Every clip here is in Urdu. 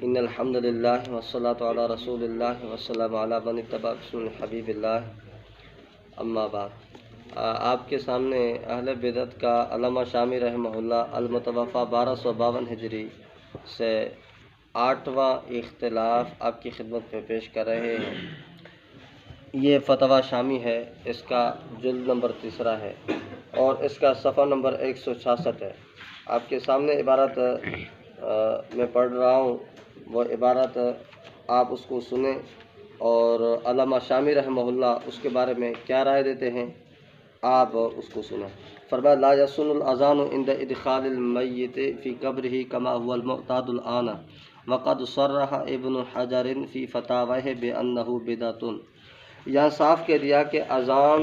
ان الحمد للہ والصلاۃ علی رسول اللہ والسلام علی من اتبع سنت حبیب اللہ، اما بعد۔ آپ کے سامنے اہل بدعت کا علامہ شامی رحمہ اللہ المتوفی 1252 ہجری سے 8واں اختلاف آپ کی خدمت میں پیش کر رہے ہیں۔ یہ فتویٰ شامی ہے، اس کا جلد نمبر 3 ہے اور اس کا صفحہ نمبر 166 ہے۔ آپ کے سامنے عبارت میں پڑھ رہا ہوں، وہ عبارت آپ اس کو سنیں اور علامہ شامی رحمہ اللہ اس کے بارے میں کیا رائے دیتے ہیں آپ اس کو سنیں۔ فرمایا لا یسن الاذان عند ادخال المیت فی قبرہ کما هو المعتاد الآن وقد صرح ابن حجر فی فتاویہ بانہ بدعۃ۔ یہاں صاف کہہ دیا کہ اذان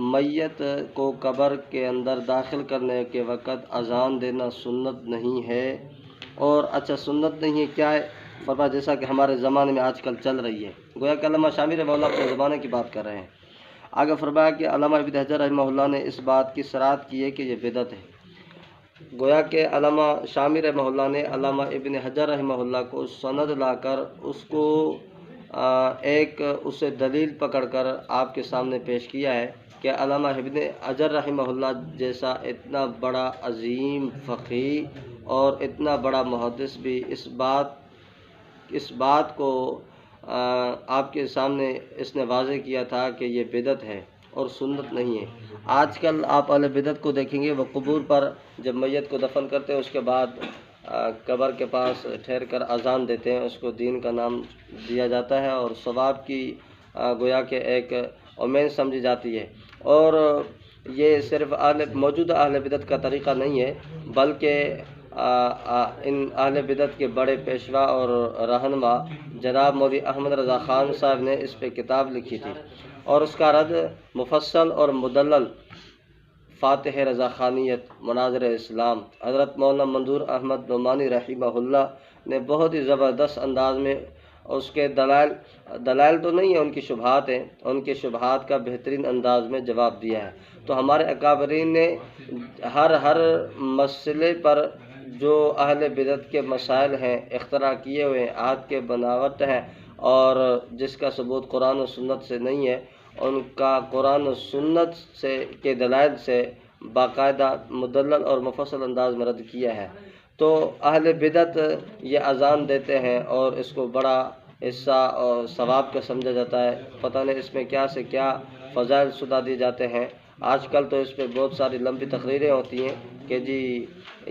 میت کو قبر کے اندر داخل کرنے کے وقت اذان دینا سنت نہیں ہے۔ اور اچھا سنت نہیں ہے کیا ہے؟ فرمایا جیسا کہ ہمارے زمانے میں آج کل چل رہی ہے، گویا کہ علامہ شامی رحمہ اللہ اپنے زمانے کی بات کر رہے ہیں۔ آگے فرمایا کہ علامہ ابن حجر رحمہ اللہ نے اس بات کی صراحت کی ہے کہ یہ بدعت ہے۔ گویا کہ علامہ شامی رحمہ اللہ نے علامہ ابن حجر رحمہ اللہ کو سند لا کر اس کو اسے دلیل پکڑ کر آپ کے سامنے پیش کیا ہے کہ علامہ ابن حجر رحمہ اللہ جیسا اتنا بڑا عظیم فقیہ اور اتنا بڑا محدث بھی اس بات کو آپ کے سامنے اس نے واضح کیا تھا کہ یہ بدعت ہے اور سنت نہیں ہے۔ آج کل آپ اہل بدعت کو دیکھیں گے، وہ قبور پر جب میت کو دفن کرتے ہیں اس کے بعد قبر کے پاس ٹھہر کر اذان دیتے ہیں، اس کو دین کا نام دیا جاتا ہے اور ثواب کی گویا کہ ایک امید سمجھی جاتی ہے۔ اور یہ صرف موجودہ اہل بدعت کا طریقہ نہیں ہے، بلکہ ان اہل بدعت کے بڑے پیشوا اور رہنما جناب مولوی احمد رضا خان صاحب نے اس پہ کتاب لکھی تھی اور اس کا رد مفصل اور مدلل فاتح رضا خانیت مناظر اسلام حضرت مولانا منظور احمد نعمانی رحمہ اللہ نے بہت ہی زبردست انداز میں اس کے دلائل تو نہیں ہیں، ان کی شبہات ہیں، ان کے شبہات کا بہترین انداز میں جواب دیا ہے۔ تو ہمارے اکابرین نے ہر مسئلے پر جو اہل بدعت کے مسائل ہیں اختراع کیے ہوئے ہیں، آج کے بناوٹ ہیں اور جس کا ثبوت قرآن و سنت سے نہیں ہے، ان کا قرآن و سنت کے دلائل سے باقاعدہ مدلل اور مفصل انداز میں رد کیا ہے۔ تو اہل بدعت یہ اذان دیتے ہیں اور اس کو بڑا حصہ اور ثواب کا سمجھا جاتا ہے، پتہ نہیں اس میں کیا سے کیا فضائل سنا دیے جاتے ہیں۔ آج کل تو اس پہ بہت ساری لمبی تقریریں ہوتی ہیں کہ جی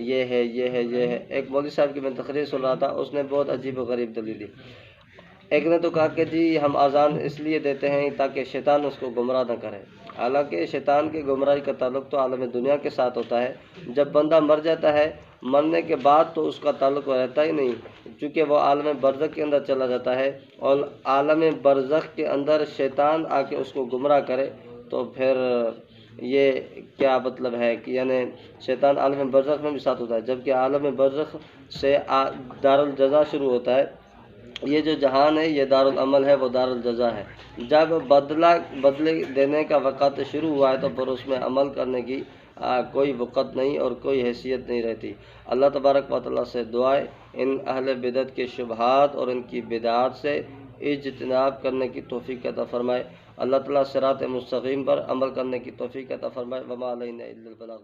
یہ ہے یہ ہے یہ ہے۔ ایک مولوی صاحب کی میں تقریر سن رہا تھا، اس نے بہت عجیب و غریب دلیل دی۔ ایک نے تو کہا کہ جی ہم اذان اس لیے دیتے ہیں تاکہ شیطان اس کو گمراہ نہ کرے۔ حالانکہ شیطان کی گمراہی کا تعلق تو عالم دنیا کے ساتھ ہوتا ہے، جب بندہ مر جاتا ہے مرنے کے بعد تو اس کا تعلق رہتا ہی نہیں، چونکہ وہ عالم برزخ کے اندر چلا جاتا ہے اور عالم برزخ کے اندر شیطان آ کے اس کو گمراہ کرے تو پھر یہ کیا مطلب ہے کہ یعنی شیطان عالم برزخ میں بھی ساتھ ہوتا ہے، جبکہ عالم برزخ سے دارالجزا شروع ہوتا ہے۔ یہ جو جہان ہے یہ دارالعمل ہے، وہ دارالجزا ہے۔ جب بدلے دینے کا وقت شروع ہوا ہے تو پھر اس میں عمل کرنے کی کوئی وقت نہیں اور کوئی حیثیت نہیں رہتی۔ اللہ تبارک و تعالیٰ سے دعائے ان اہل بدعت کے شبہات اور ان کی بدعات سے اجتناب کرنے کی توفیق عطا فرمائے۔ اللہ تعالیٰ صراط مستقیم پر عمل کرنے کی توفیق عطا فرمائے۔ وما علینا الا البلاغ۔